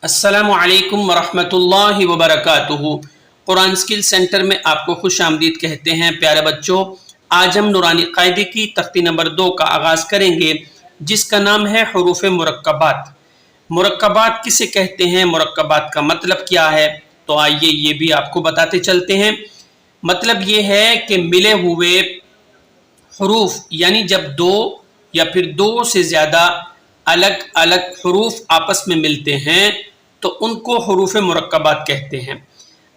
अस्सलामु अलैकुम वरहमतुल्लाहि वबरकातुहू। कुरान स्किल सेंटर में आपको खुश आमदीद कहते हैं। प्यारे बच्चों, आज हम नूरानी कायदे की तख्ती नंबर 2 का आगाज़ करेंगे, जिसका नाम है हुरूफ मुरक्कबात। मुरक्कबात किसे कहते हैं, मुरक्कबात का मतलब क्या है, तो आइए ये भी आपको बताते चलते हैं। मतलब ये है कि मिले हुए हरूफ, यानी जब दो या फिर दो से ज़्यादा अलग अलग हरूफ आपस में मिलते हैं तो उनको हरूफ मुरक्कबात कहते हैं।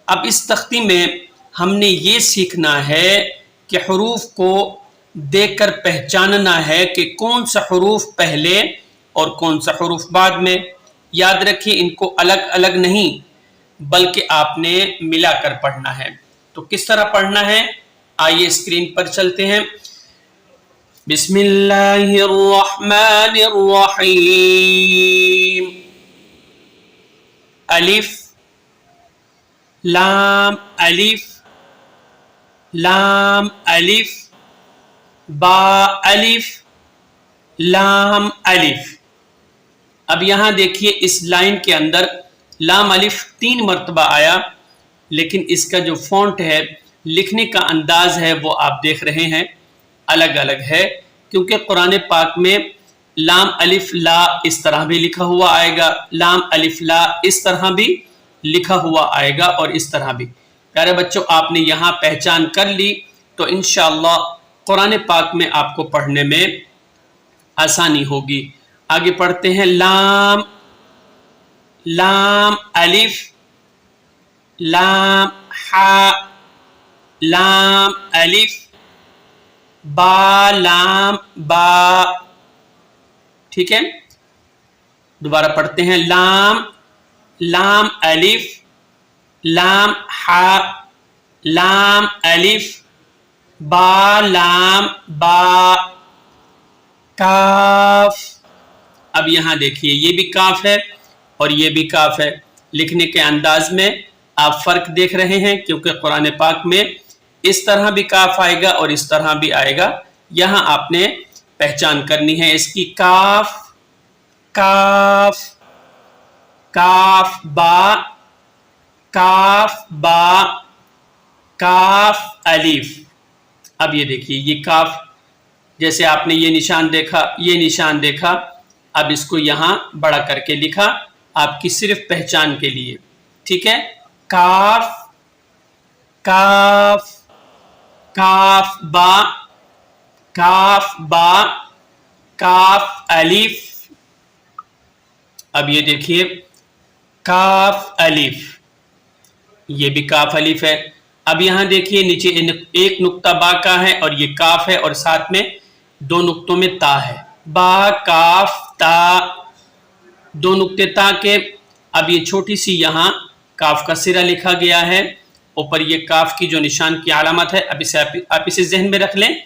अब इस तख्ती में हमने ये सीखना है कि हरूफ को देखकर पहचानना है कि कौन सा हरूफ पहले और कौन सा हरूफ बाद में। याद रखिए, इनको अलग अलग नहीं बल्कि आपने मिलाकर पढ़ना है। तो किस तरह पढ़ना है, आइए स्क्रीन पर चलते हैं। बिस्मिल्लाहिर्रहमानिर्रहीम। अलिफ लाम अलिफ लाम अलिफ बा अलिफ लाम अलिफ। अब यहाँ देखिए, इस लाइन के अंदर लाम अलिफ 3 मरतबा आया, लेकिन इसका जो फॉन्ट है, लिखने का अंदाज है, वो आप देख रहे हैं अलग अलग है, क्योंकि कुरान पाक में लाम अलिफ ला इस तरह भी लिखा हुआ आएगा, लाम अलिफ ला इस तरह भी लिखा हुआ आएगा, और इस तरह भी। प्यारे बच्चों, आपने यहाँ पहचान कर ली तो इंशाअल्लाह कुरान पाक में आपको पढ़ने में आसानी होगी। आगे पढ़ते हैं। लाम लाम अलिफ लाम हा लाम अलिफ बा लाम बा। ठीक है, दोबारा पढ़ते हैं। लाम लाम अलिफ लाम हा लाम अलिफ बा लाम बा। काफ। अब यहां देखिए, ये भी काफ है और ये भी काफ है। लिखने के अंदाज में आप फर्क देख रहे हैं, क्योंकि कुरान पाक में इस तरह भी काफ आएगा और इस तरह भी आएगा। यहां आपने पहचान करनी है इसकी। काफ काफ काफ बा काफ बा काफ अलिफ। अब ये देखिए, ये काफ जैसे आपने ये निशान देखा, ये निशान देखा, अब इसको यहां बड़ा करके लिखा आपकी सिर्फ पहचान के लिए। ठीक है, काफ काफ काफ बा काफ बा काफ अलिफ। अब ये देखिए, काफ अलिफ, ये भी काफ अलिफ है। अब यहां देखिए, नीचे एक नुक्ता बा का है और ये काफ है, और साथ में 2 नुक्तों में ता है। बा काफ ता, 2 नुक्ते ता के। अब ये छोटी सी यहाँ काफ का सिरा लिखा गया है, ऊपर ये काफ की जो निशान की अलामत है, अब इसे आप इसे जहन में रख लें।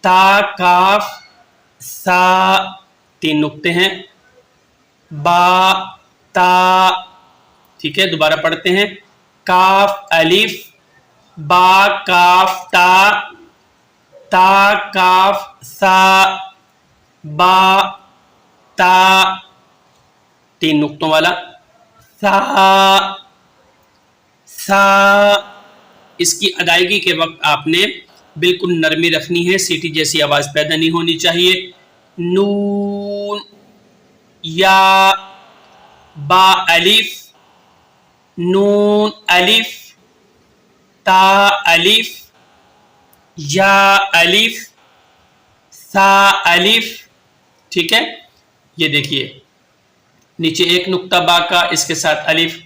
ता काफ सा, 3 नुक्ते हैं। बा ता। ठीक है, दोबारा पढ़ते हैं। काफ अलिफ बा काफ ता ता काफ सा बा ता, 3 नुक्तों वाला। सा सा। इसकी अदायगी के वक्त आपने बिल्कुल नरमी रखनी है, सीटी जैसी आवाज पैदा नहीं होनी चाहिए। नून या बा अलिफ नून अलिफ ता अलिफ या अलिफ सा अलिफ। ठीक है, ये देखिए, नीचे एक नुक्ता बा का, इसके साथ अलिफ।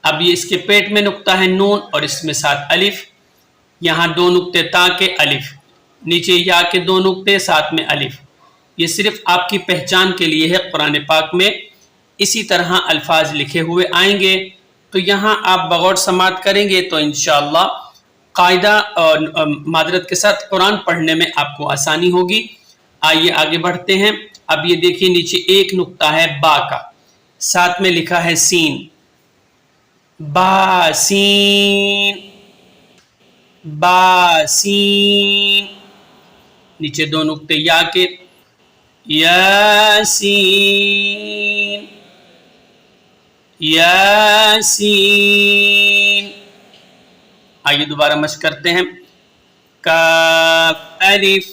अब ये इसके पेट में नुक्ता है नून और इसमें साथ अलिफ। यहाँ 2 नुक्ते ता के, अलिफ, नीचे या के 2 नुक्ते, साथ में अलिफ। ये सिर्फ आपकी पहचान के लिए है। कुरान पाक में इसी तरह अल्फाज लिखे हुए आएंगे, तो यहाँ आप बगौर समात करेंगे तो इंशाअल्लाह कायदा और मादरत के साथ कुरान पढ़ने में आपको आसानी होगी। आइए आगे बढ़ते हैं। अब ये देखिए, नीचे एक नुक्ता है बा का, साथ में लिखा है सीन। बा सीन बा सीन। नीचे 2 नुक्ते या के, यासीन یاسین. آئیے دوبارہ مشق کرتے ہیں. کاف الف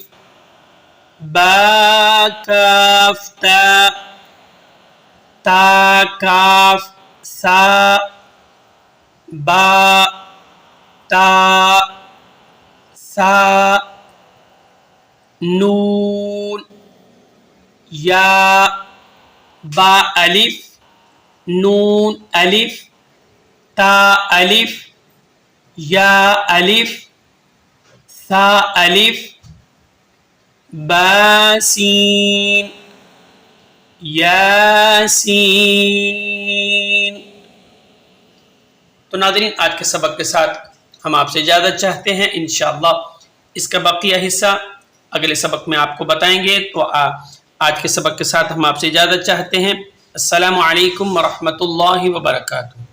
با کاف تا تا کاف سا با تا سا نون یا با الف نون الف تا الف یا الف سا الف باسین یاسین. تو ناظرین آج کے سبق کے ساتھ ہم آپ سے اجازت چاہتے ہیں. انشاءاللہ اس کا بقیہ حصہ اگلے سبق میں آپ کو بتائیں گے. تو آج کے سبق کے ساتھ ہم آپ سے اجازت چاہتے ہیں. السلام علیکم ورحمۃ اللہ وبرکاتہ.